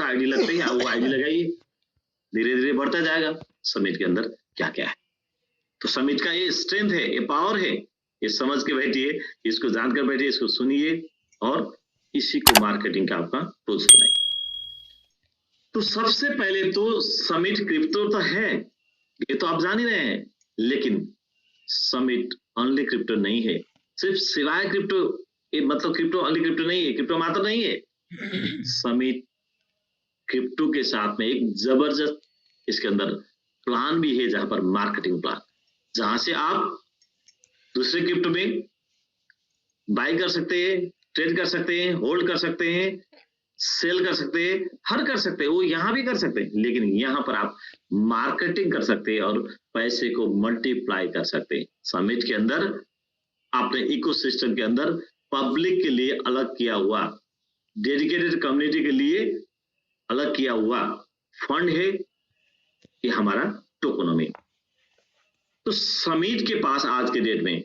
आपका आईडी लगता है, वो आईडी लगाइए, धीरे धीरे बढ़ता जाएगा समिट के अंदर क्या क्या है। तो समिट का ये स्ट्रेंथ है, ये पावर है, ये समझ के बैठिए, इसको जानकर बैठिए, इसको सुनिए और इसी को मार्केटिंग का आपका टूल्स बनाइए। तो सबसे पहले तो समिट क्रिप्टो तो है, ये तो आप जान ही रहे हैं, लेकिन समिट ओनली क्रिप्टो नहीं है, सिर्फ सिवाय क्रिप्टो, ये मतलब क्रिप्टो ओनली क्रिप्टो नहीं है, क्रिप्टो मात्र नहीं है। समिट क्रिप्टो के साथ में एक जबरदस्त इसके अंदर प्लान भी है, जहां पर मार्केटिंग प्लान, जहां से आप दूसरे क्रिप्टो में बाय कर सकते हैं, ट्रेड कर सकते हैं, होल्ड कर सकते हैं, सेल कर सकते हैं, हर कर सकते हैं, वो यहां भी कर सकते हैं, लेकिन यहां पर आप मार्केटिंग कर सकते हैं और पैसे को मल्टीप्लाई कर सकते हैं। समिट के अंदर आपने इकोसिस्टम के अंदर पब्लिक के लिए अलग किया हुआ, डेडिकेटेड कम्युनिटी के लिए अलग किया हुआ फंड है, ये हमारा टोकोनोमी। तो समिट के पास आज के डेट में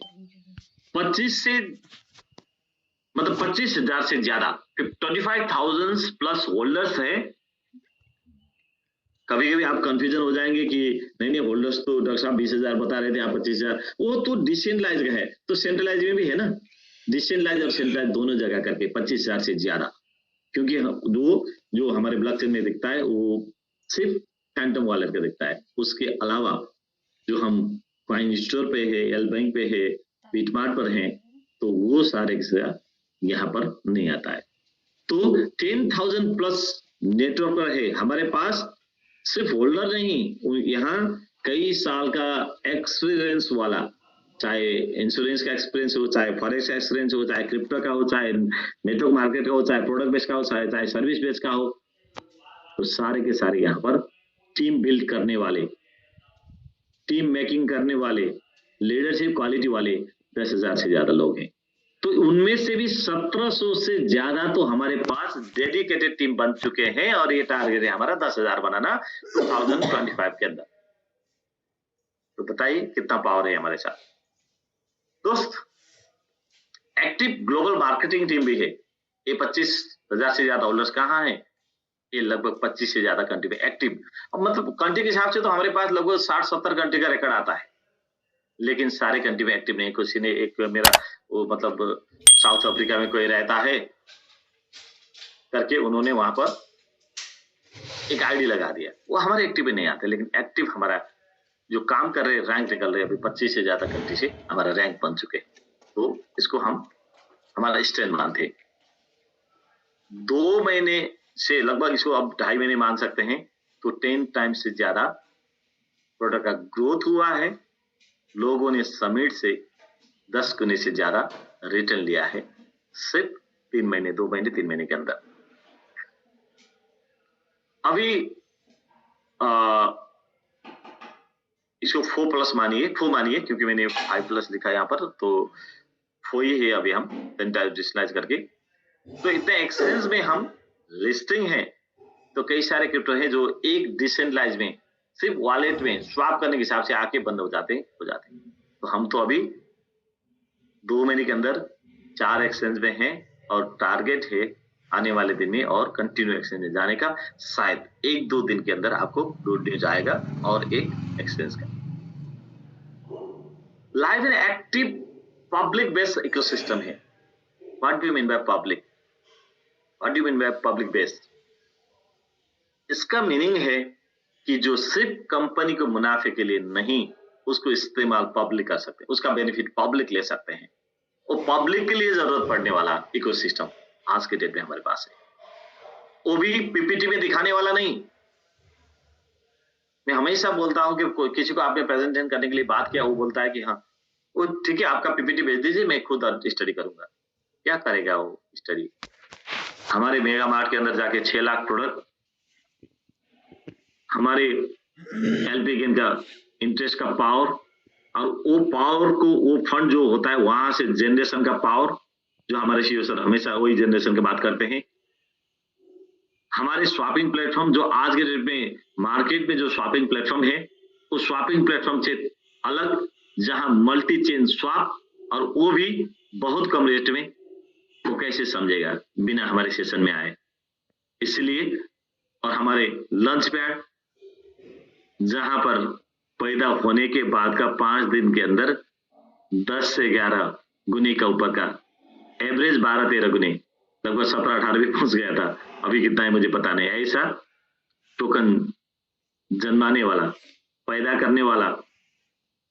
25,000 से ज्यादा 25,000 प्लस होल्डर्स है। कभी कभी आप कंफ्यूजन हो जाएंगे कि नहीं होल्डर्स तो डॉक्टर साहब 20,000 बता रहे थे, आप 25,000, वो तो डिसेंट्रलाइज है, तो सेंट्रलाइज में भी है ना, डिसेंट्रलाइज और सेंट्रलाइज दोनों जगह करके 25,000 से ज्यादा, क्योंकि जो हमारे ब्लॉकचेन में दिखता है वो सिर्फ फैंटम वॉलेट का दिखता है, उसके अलावा जो हम कॉइन स्टोर पे है, एल बैंक पे है, बीटमार्ट पर है, तो वो सारे यहाँ पर नहीं आता है। तो 10,000 प्लस नेटवर्क पर है हमारे पास, सिर्फ होल्डर नहीं, यहाँ कई साल का एक्सपीरियंस वाला, चाहे इंश्योरेंस का एक्सपीरियंस हो, चाहे फॉरेक्स का एक्सपीरियंस हो, चाहे क्रिप्टो का हो, चाहे नेटवर्क मार्केट का हो, चाहे प्रोडक्ट बेस का हो, चाहे सर्विस बेस का हो, तो सारे के सारे यहाँ पर टीम बिल्ड करने वाले, टीम मेकिंग करने वाले, लीडरशिप क्वालिटी वाले 10,000 से ज्यादा लोग हैं। तो उनमें से भी 1700 से ज्यादा तो हमारे पास डेडिकेटेड टीम बन चुके हैं, और ये टारगेट है हमारा 10,000 बनाना 2025 के अंदर। तो बताइए कितना पावर है हमारे साथ। दोस्त, एक्टिव ग्लोबल मार्केटिंग टीम भी है। ये 25,000 से ज्यादा होल्डर्स कहाँ हैं? ये लगभग 25 से ज्यादा कंट्री में एक्टिव। अब मतलब कंट्री के हिसाब से तो हमारे पास लगभग 60-70 कंट्री का रिकॉर्ड आता है, लेकिन सारे कंट्री में एक्टिव नहीं। किसी ने एक मेरा वो मतलब साउथ अफ्रीका में कोई रहता है करके उन्होंने वहां पर एक आईडी लगा दिया, वो हमारे एक्टिव में नहीं आते, लेकिन एक्टिव हमारा जो काम कर रहे, रैंक निकल रहे, अभी 25 से ज्यादा कंट्री से हमारा रैंक बन चुके, तो इसको हम हमारा स्ट्रेंथ मानते हैं। 2 महीने से लगभग इसको अब 2.5 महीने मान सकते हैं, तो 10 टाइम्स से ज्यादा प्रोडक्ट का ग्रोथ हुआ है। लोगों ने समिट से 10 गुने से ज्यादा रिटर्न लिया है, सिर्फ 3 महीने, 2 महीने, 3 महीने के अंदर। अभी इसको 4+ मानिए, 4 मानिए, क्योंकि मैंने 5+ लिखा यहाँ पर, तो 4 ही है अभी हम डिजिटलाइज करके। तो इतने एक्सचेंज में हम लिस्टिंग है, तो कई सारे क्रिप्टो हैं जो एक डिसेंट्रलाइज में सिर्फ वॉलेट में स्वैप करने के हिसाब से आके बंद हो जाते हैं। तो हम तो अभी 2 महीने के अंदर 4 एक्सचेंज में हैं, और टारगेट है आने वाले दिन में और कंटिन्यू एक्सचेंज में जाने का। शायद 1-2 दिन के अंदर आपको गुड न्यूज आएगा और एक एक्सचेंज का। Live and active public based ecosystem है। What do you mean by public? What do you mean by public based? इसका मीनिंग है कि जो सिर्फ कंपनी को मुनाफे के लिए नहीं, उसको इस्तेमाल पब्लिक कर सकते हैं, उसका बेनिफिट पब्लिक ले सकते हैं। वो पब्लिक के लिए जरूरत पड़ने वाला इकोसिस्टम आज के डेट में हमारे पास है, वो भी पीपीटी में दिखाने वाला नहीं। मैं हमेशा बोलता हूं कि किसी को आपने प्रेजेंटेशन करने के लिए बात किया, वो बोलता है कि हाँ वो ठीक है, आपका पीपीटी भेज दीजिए, मैं खुद स्टडी करूंगा। क्या करेगा वो स्टडी? हमारे मेगा मार्ट के अंदर जाके 6 लाख प्रोडक्ट, हमारे एलपी गेन का इंटरेस्ट का पावर, और वो पावर को, वो फंड जो होता है वहां से जनरेशन का पावर, जो हमारे सीईओ सर हमेशा वही जनरेशन की बात करते हैं। हमारे स्वैपिंग प्लेटफॉर्म जो आज के डेट में मार्केट में जो स्वैपिंग प्लेटफॉर्म है, उस स्वैपिंग प्लेटफॉर्म से अलग, जहां मल्टी चेन स्वैप, और वो भी बहुत कम रेट में, वो कैसे समझेगा बिना हमारे सेशन में आए? इसलिए और हमारे लंच पैड, जहां पर पैदा होने के बाद का 5 दिन के अंदर 10 से 11 गुने का ऊपर का, एवरेज 12-13 गुने, लगभग 17-18 भी पहुंच गया था, अभी कितना है मुझे पता नहीं। ऐसा टोकन जन्माने वाला, पैदा करने वाला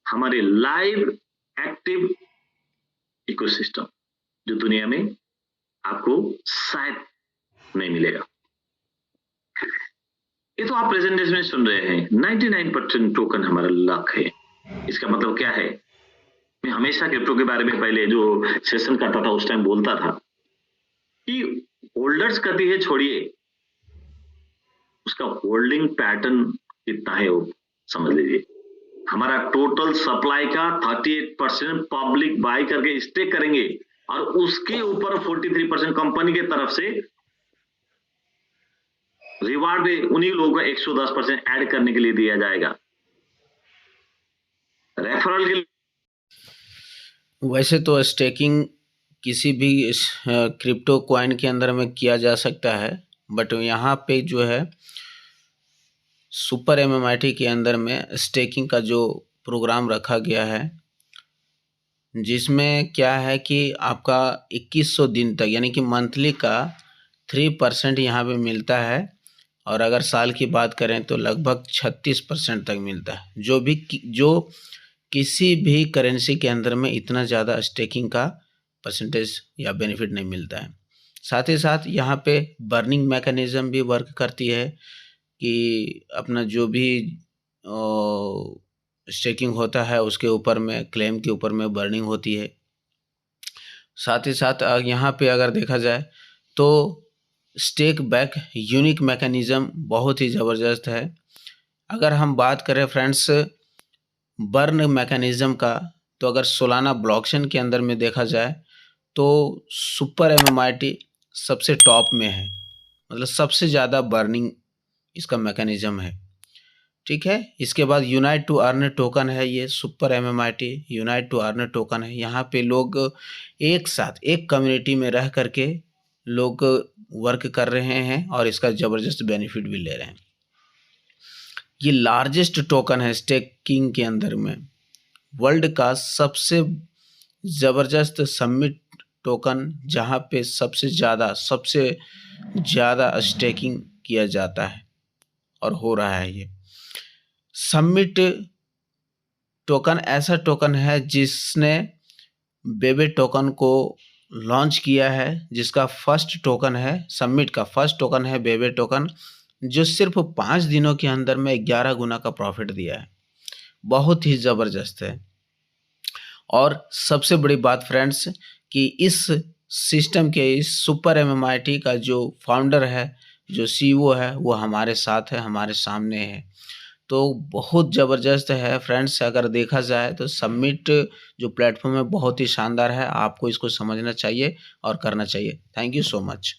हमारे लाइव एक्टिव इकोसिस्टम जो दुनिया में आपको शायद नहीं मिलेगा। ये तो आप प्रेजेंटेशन में सुन रहे हैं, 99% टोकन हमारा लक है। इसका मतलब क्या है? मैं हमेशा क्रिप्टो के बारे में पहले जो सेशन करता था उस टाइम बोलता था कि होल्डर्स गति है छोड़िए, उसका होल्डिंग पैटर्न कितना है वो समझ लीजिए। हमारा टोटल सप्लाई का 38% पब्लिक बाय करके स्टेक करेंगे और उसके ऊपर 43% कंपनी के तरफ से रिवार्ड उन्हीं लोगों को 110% ऐड करने के लिए दिया जाएगा रेफरल के लिए। वैसे तो स्टेकिंग किसी भी क्रिप्टो कॉइन के अंदर में किया जा सकता है, बट यहाँ पे जो है सुपर MMIT के अंदर में स्टेकिंग का जो प्रोग्राम रखा गया है, जिसमें क्या है कि आपका 2100 दिन तक यानी कि मंथली का 3% यहाँ पे मिलता है, और अगर साल की बात करें तो लगभग 36% तक मिलता है। जो किसी भी करेंसी के अंदर में इतना ज़्यादा स्टेकिंग का परसेंटेज या बेनिफिट नहीं मिलता है। साथ ही साथ यहाँ पे बर्निंग मैकेनिज़्म भी वर्क करती है कि अपना जो भी स्टेकिंग होता है उसके ऊपर में, क्लेम के ऊपर में बर्निंग होती है। साथ ही साथ यहाँ पे अगर देखा जाए तो स्टेक बैक यूनिक मैकेनिज़्म बहुत ही ज़बरदस्त है। अगर हम बात करें फ्रेंड्स बर्न मैकेनिज़्म का, तो अगर सोलाना ब्लॉकचेन के अंदर में देखा जाए तो सुपर MMIT सबसे टॉप में है, मतलब सबसे ज़्यादा बर्निंग इसका मैकेनिज़्म है। ठीक है, इसके बाद यूनाइट टू अर्न टोकन है, ये super MMIT unite to earn token है। यहाँ पे लोग एक साथ एक कम्युनिटी में रह करके लोग वर्क कर रहे हैं और इसका ज़बरदस्त बेनिफिट भी ले रहे हैं। ये लार्जेस्ट टोकन है स्टेकिंग के अंदर में, वर्ल्ड का सबसे ज़बरदस्त सबमिट टोकन, जहाँ पे सबसे ज़्यादा स्टेकिंग किया जाता है और हो रहा है। ये सबमिट टोकन ऐसा टोकन है जिसने बेबे टोकन को लॉन्च किया है, जिसका फर्स्ट टोकन है, सबमिट का फर्स्ट टोकन है बेबे टोकन, जो सिर्फ 5 दिनों के अंदर में 11 गुना का प्रॉफिट दिया है। बहुत ही ज़बरदस्त है। और सबसे बड़ी बात फ्रेंड्स कि इस सिस्टम के, इस सुपर MMIT का जो फाउंडर है, जो CEO है, वो हमारे साथ है, हमारे सामने है। तो बहुत ज़बरदस्त है फ्रेंड्स। अगर देखा जाए तो सबमिट जो प्लेटफॉर्म है बहुत ही शानदार है, आपको इसको समझना चाहिए और करना चाहिए। Thank you so much.